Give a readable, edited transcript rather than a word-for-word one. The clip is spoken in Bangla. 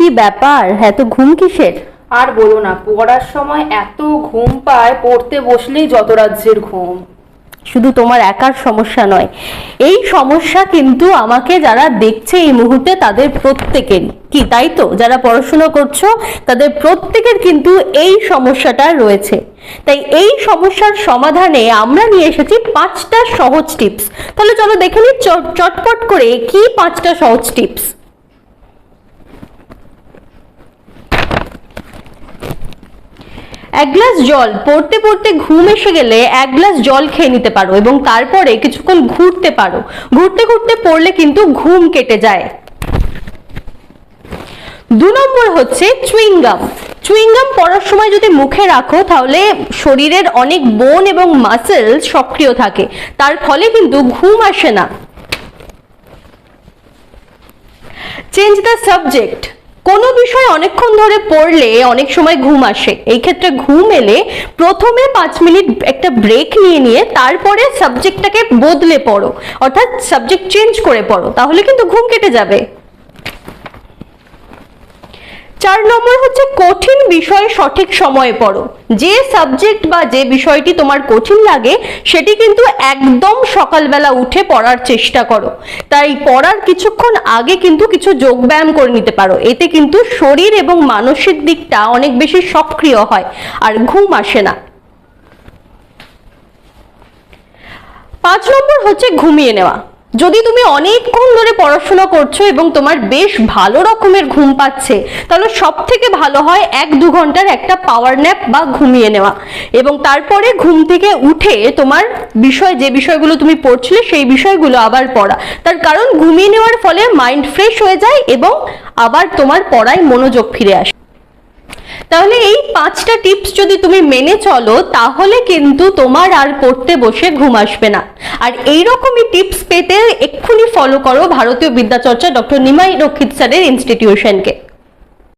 কি ব্যাপার, এত ঘুম কিসের? আর বলো না, পড়ার সময় এত ঘুম পায়, পড়তে বসলেই যত রাজ্যের ঘুম। শুধু তোমার একার সমস্যা নয়, এই সমস্যা কিন্তু আমাকে যারা দেখছে এই মুহূর্তে তাদের প্রত্যেকের, কি তাই তো? যারা পড়াশোনা করছো তাদের প্রত্যেকের কিন্তু এই সমস্যাটা রয়েছে। তাই এই সমস্যার সমাধানে আমরা নিয়ে এসেছি 5টা সহজ টিপস। তাহলে চলো দেখে নিই চটপট করে কি 5টা সহজ টিপস। এক গ্লাস জল, পড়তে পড়তে ঘুম এসে গেলে এক গ্লাস জল খেয়ে নিতে পারো এবং তারপরে কিছুক্ষণ ঘুরতে পারো। ঘুরতে ঘুরতে পড়লে কিন্তু ঘুম কেটে যায়। 2 নম্বর হচ্ছে চুইংগাম। চুইংগাম পড়ার সময় যদি মুখে রাখো তাহলে শরীরের অনেক বোন এবং মাসেল সক্রিয় থাকে, তার ফলে কিন্তু ঘুম আসে না। Change the subject. কোনো বিষয় অনেকক্ষণ ধরে পড়লে অনেক সময় ঘুম আসে। এই ক্ষেত্রে ঘুম এলে প্রথমে 5 মিনিট একটা ব্রেক নিয়ে তারপরে সাবজেক্টটাকে বদলে পড়ো, অর্থাৎ সাবজেক্ট চেঞ্জ করে পড়ো, তাহলে কিন্তু ঘুম কেটে যাবে। 4 নম্বর হচ্ছে কঠিন বিষয়ে সঠিক সময়ে পড়ো। যে সাবজেক্ট বা যে বিষয়টি তোমার কঠিন লাগে সেটি কিন্তু একদম সকালবেলা উঠে পড়ার চেষ্টা করো। তাই পড়ার কিছুক্ষণ আগে কিন্তু কিছু যোগব্যায়াম করে নিতে পারো, এতে কিন্তু শরীর এবং মানসিক দিকটা অনেক বেশি সক্রিয় হয় আর ঘুম আসে না। 5 নম্বর হচ্ছে ঘুমিয়ে নেওয়া। যদি তুমি অনেকক্ষণ ধরে পড়াশোনা করছো এবং তোমার বেশ ভালো রকমের ঘুম পাচ্ছে, তাহলে সব থেকে ভালো হয় 1-2 ঘন্টার একটা পাওয়ার ন্যাপ বা ঘুমিয়ে নেওয়া এবং তারপরে ঘুম থেকে উঠে তোমার যে বিষয়গুলো তুমি পড়ছিলে সেই বিষয়গুলো আবার পড়া। তার কারণ ঘুমিয়ে নেওয়ার ফলে মাইন্ড ফ্রেশ হয়ে যায় এবং আবার তোমার পড়ায় মনোযোগ ফিরে আসে। তাহলে এই 5টা টিপস যদি তুমি মেনে চলো তাহলে কিন্তু তোমার আর পড়তে বসে ঘুম আসবে না। আর এইরকমই টিপস পেতে এক্ষুনি ফলো করো ভারতীয় বিদ্যাচর্চা ডক্টর নিমাই রক্ষিত স্যারের ইনস্টিটিউশনকে।